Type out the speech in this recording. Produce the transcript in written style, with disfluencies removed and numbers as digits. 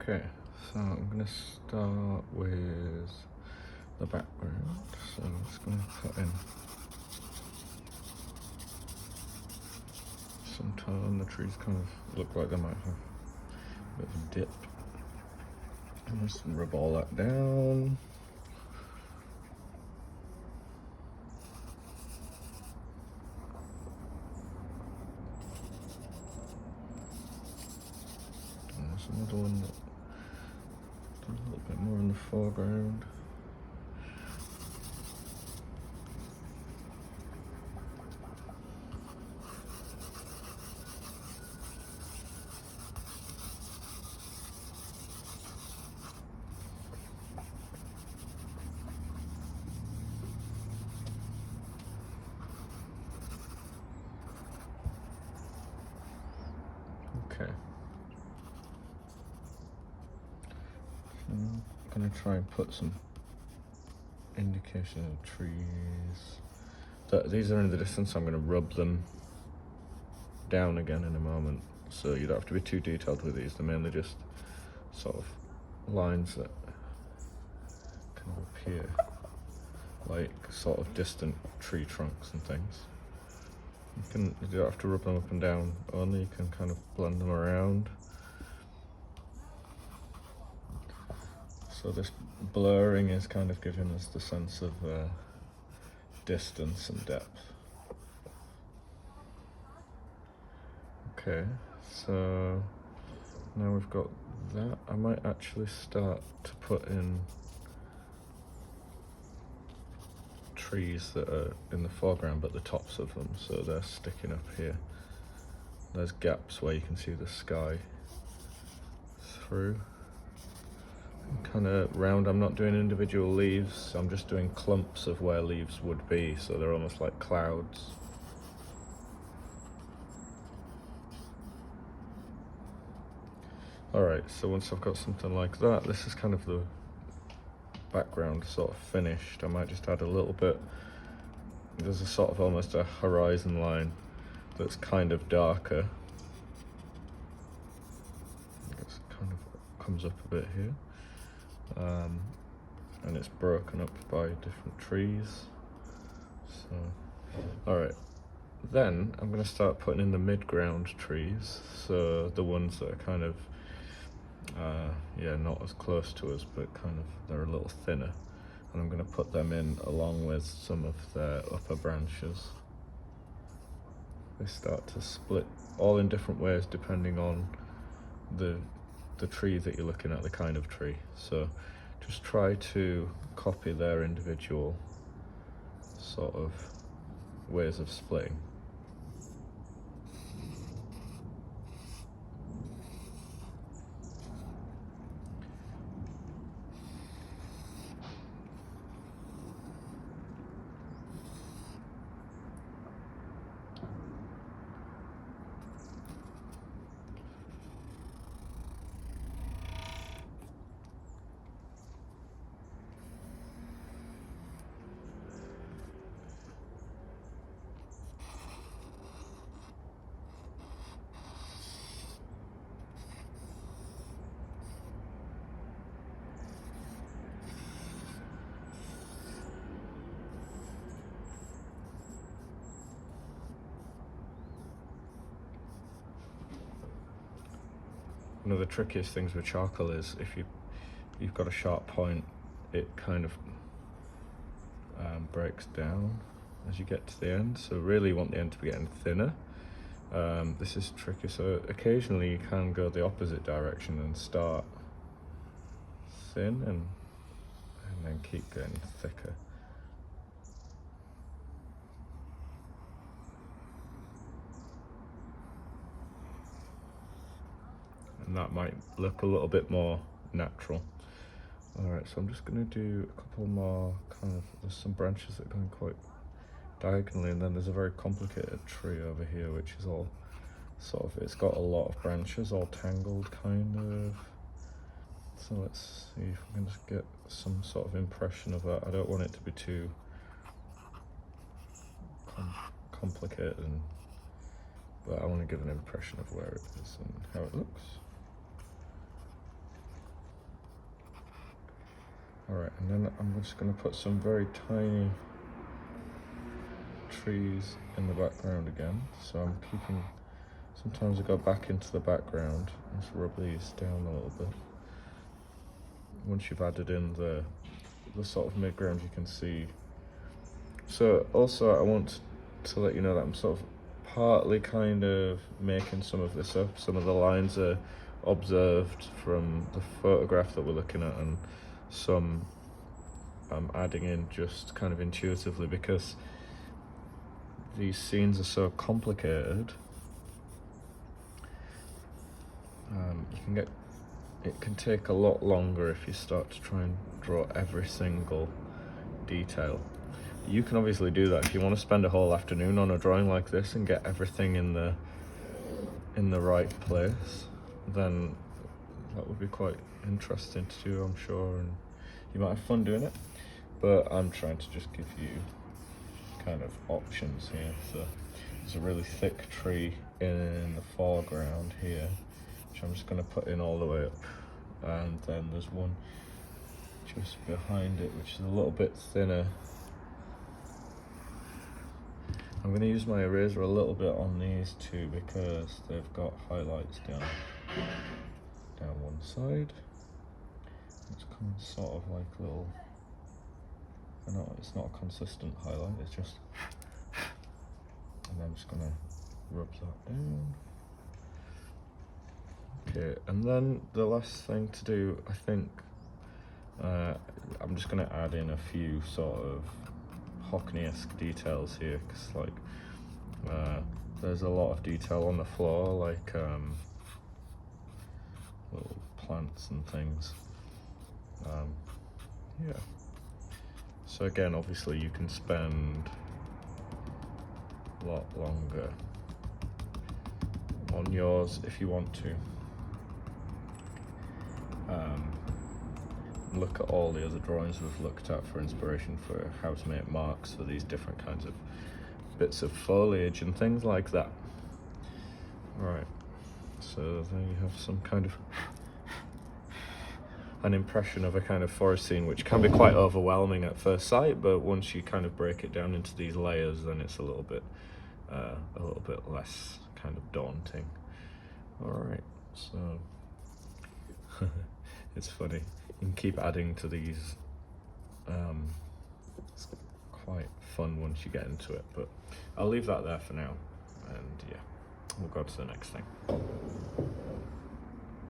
Okay, so I'm going to start with the background. So I'm just going to put in some tone. The trees kind of look like they might have a bit of a dip. And just rub all that down. And there's another one that a little bit more in the foreground. Okay. So I'm going to try and put some indication of trees. These are in the distance. I'm going to rub them down again in a moment, so you don't have to be too detailed with these. They're mainly just sort of lines that kind of appear like sort of distant tree trunks and things. You don't have to rub them up and down, only you can kind of blend them around. So this blurring is kind of giving us the sense of distance and depth. Okay, so now we've got that. I might actually start to put in trees that are in the foreground, but the tops of them, so they're sticking up here. There's gaps where you can see the sky through. Kind of round. I'm not doing individual leaves, I'm just doing clumps of where leaves would be, so they're almost like clouds. Alright, so once I've got something like that, this is kind of the background sort of finished. I might just add a little bit. There's a sort of almost a horizon line that's kind of darker. It kind of comes up a bit here. And it's broken up by different trees. So, alright. Then I'm going to start putting in the mid-ground trees, so the ones that are kind of, yeah, not as close to us, but kind of, they're a little thinner. And I'm going to put them in along with some of their upper branches. They start to split all in different ways depending on the tree that you're looking at, the kind of tree. So just try to copy their individual sort of ways of splitting. One of the trickiest things with charcoal is if you've got a sharp point, it kind of breaks down as you get to the end. So really you want the end to be getting thinner. This is tricky, so occasionally you can go the opposite direction and start thin and then keep getting thicker. And that might look a little bit more natural. Alright, so I'm just going to do a couple more there's some branches that are going quite diagonally, and then there's a very complicated tree over here which is all sort of, it's got a lot of branches all tangled kind of. So let's see if we can just get some sort of impression of that. I don't want it to be too complicated, but I want to give an impression of where it is and how it looks. Alright, and then I'm just going to put some very tiny trees in the background again. So I'm keeping, sometimes I go back into the background and just rub these down a little bit. Once you've added in the sort of midground, you can see. So also I want to let you know that I'm sort of partly kind of making some of this up. Some of the lines are observed from the photograph that we're looking at, and some I'm adding in just kind of intuitively, because these scenes are so complicated. It can take a lot longer if you start to try and draw every single detail. You can obviously do that if you want to spend a whole afternoon on a drawing like this and get everything in the right place. Then that would be quite interesting to do, I'm sure, and you might have fun doing it. But I'm trying to just give you kind of options here. So there's a really thick tree in the foreground here, which I'm just going to put in all the way up, and then there's one just behind it which is a little bit thinner. I'm going to use my eraser a little bit on these two because they've got highlights down one side. It's coming sort of like little, I know it's not a consistent highlight, it's just, and I'm just going to rub that down. Okay, and then the last thing to do, I think, I'm just going to add in a few sort of Hockney-esque details here, because like there's a lot of detail on the floor, like little plants and things. Yeah. So again, obviously you can spend a lot longer on yours if you want to. Look at all the other drawings we've looked at for inspiration for how to make marks for these different kinds of bits of foliage and things like that. Alright, so there you have some kind of an impression of a kind of forest scene, which can be quite overwhelming at first sight, but once you kind of break it down into these layers, then it's a little bit less kind of daunting. Alright, so it's funny, you can keep adding to these. It's quite fun once you get into it, but I'll leave that there for now, and yeah, we'll go to the next thing.